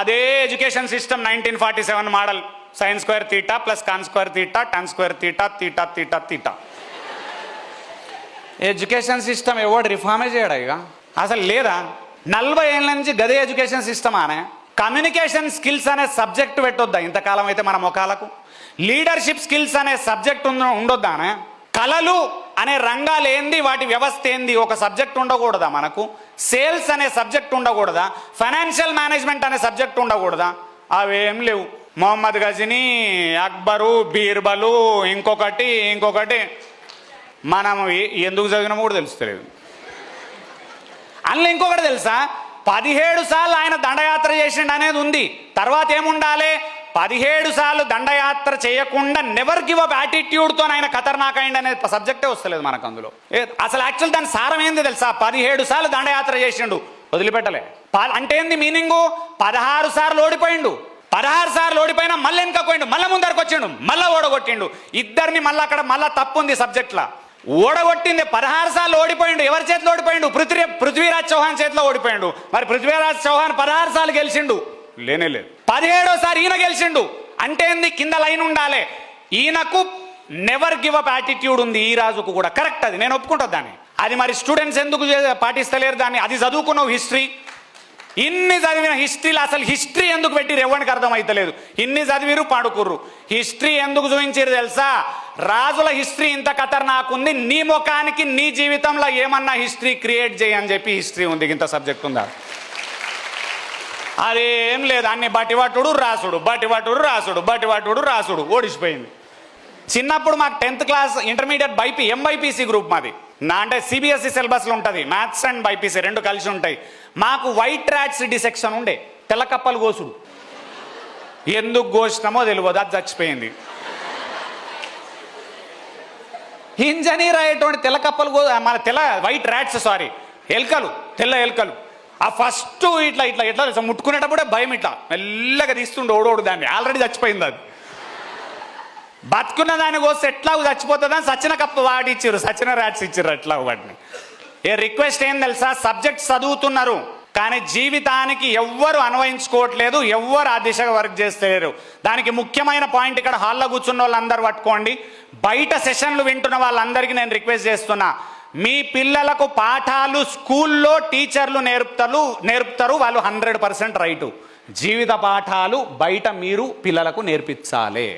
అదే education system 1947 model sin square theta plus cos square theta tan square theta theta theta theta. Education system ఎవడు రిఫార్మే చేయడా ఇక అసలు లేదా? 40 ఏళ్ళ నుంచి గదే ఎడ్యుకేషన్ సిస్టమ్ అనే. కమ్యూనికేషన్ స్కిల్స్ అనే సబ్జెక్ట్ పెట్టొద్దా ఇంతకాలం అయితే మన ముఖాలకు? లీడర్షిప్ స్కిల్స్ అనే సబ్జెక్ట్ ఉండొద్దానే? కళలు అనే రంగాలు ఏంది, వాటి వ్యవస్థ ఏంది ఒక సబ్జెక్ట్ ఉండకూడదా మనకు? సేల్స్ అనే సబ్జెక్ట్ ఉండకూడదా? ఫైనాన్షియల్ మేనేజ్మెంట్ అనే సబ్జెక్ట్ ఉండకూడదా? అవేం లేవు. మొహమ్మద్ గజనీ, అక్బరు, బీర్బలు, ఇంకొకటి మనం ఎందుకు చదివినామో కూడా తెలుస్తలేదు. అందులో ఇంకొకటి తెలుసా, 17 సార్లు ఆయన దండయాత్ర చేసిండు అనేది ఉంది. తర్వాత ఏముండాలి? 17 సార్లు దండయాత్ర చేయకుండా నెవర్ గివ్ అప్ యాటిట్యూడ్తో ఆయన ఖతర్నాక్ అయింది అనే సబ్జెక్టే వస్తలేదు మనకు అందులో. అసలు యాక్చువల్ దాని సారం ఏంది తెలుసా? 17 సార్లు దండయాత్ర చేసిండు, వదిలిపెట్టలే. అంటే ఏంది మీనింగు? 16 సార్లు ఓడిపోయిండు. 16 సార్లు ఓడిపోయినా మళ్ళీ వెనక పోయిండు, మళ్ళీ ముందరకు వచ్చిండు, మళ్ళీ ఓడగొట్టిండు. ఇద్దరిని మళ్ళీ అక్కడ మళ్ళీ తప్పు ఉంది సబ్జెక్ట్లా. ఓడగొట్టింది 16 సార్లు ఓడిపోయిండు. ఎవరి చేతిలో ఓడిపోయిండు? పృథ్వీరాజ్ చౌహాన్ చేతిలో ఓడిపోయిండు. మరి పృథ్వీరాజ్ చౌహాన్ 16 సార్లు గెలిచిండు? లేదు. 17వ ఈయన గెలిచిండు. అంటే ఏంది? కింద లైన్ ఉండాలి. ఈయనకు నెవర్ గివ్ అప్ యాటిట్యూడ్ ఉంది, ఈ రాజుకు కూడా. కరెక్ట్, అది నేను ఒప్పుకుంటా దాన్ని. అది మరి స్టూడెంట్స్ ఎందుకు పాటిస్తలేరు దాన్ని? అది చదువుకున్నావు హిస్టరీ, ఇన్ని చదివిన హిస్టరీలో అసలు హిస్టరీ ఎందుకు పెట్టిరు ఎవరికి అర్థమైతలేదు. ఇన్ని చదివిరు పాడుకుర్రు. హిస్టరీ ఎందుకు చూపించారు తెలుసా? రాజుల హిస్టరీ ఇంత ఖతర్నాకుంది, నీ ముఖానికి నీ జీవితంలో ఏమన్నా హిస్టరీ క్రియేట్ చేయని చెప్పి హిస్టరీ ఉంది. ఇంత సబ్జెక్ట్ ఉందా? అదేం లేదు. అన్ని బట్టివాటుడు రాసుడు ఓడిసిపోయింది. చిన్నప్పుడు మాకు 10th class intermediate MBiPC group మాది. అంటే సిబిఎస్ఈ సిలబస్లో ఉంటుంది, మ్యాథ్స్ అండ్ బైపీసీ రెండు కలిసి ఉంటాయి. మాకు వైట్ ర్యాట్స్ డిసెక్షన్ ఉండే, తెల్లకప్పలు కోసుడు. ఎందుకు కోసినామో తెలియదు, అది చచ్చిపోయింది. ఇంజనీర్ అయ్యేటువంటి తెల్లకప్పలు మన వైట్ ర్యాట్స్, తెల్ల ఎలుకలు. ఆ ఫస్ట్ ఇట్లా ముట్టుకునేటప్పుడే భయం, ఇట్లా మెల్లగా తీస్తుండే ఓడోడు దాన్ని. ఆల్రెడీ చచ్చిపోయింది అది. బతుకున్న దాని కోసం ఎట్లా చచ్చిపోతుందని సచిన కప్ప వాడిచ్చారు, సచిన ర్యాట్స్ ఇచ్చారు అట్లా వాటిని. రిక్వెస్ట్ ఏం తెలుసా? సబ్జెక్ట్ చదువుతున్నారు కానీ జీవితానికి ఎవ్వరు అన్వయించుకోవట్లేదు, ఎవ్వరు ఆ దిశగా వర్క్ చేస్తలేరు. దానికి ముఖ్యమైన పాయింట్ ఇక్కడ హాల్లో కూర్చున్న వాళ్ళందరూ పట్టుకోండి. బయట సెషన్లు వింటున్న వాళ్ళందరికీ నేను రిక్వెస్ట్ చేస్తున్నా, మీ పిల్లలకు పాఠాలు స్కూల్లో టీచర్లు నేర్పుతారు, వాళ్ళు 100% రైటు. జీవిత పాఠాలు బయట మీరు పిల్లలకు నేర్పించాలి.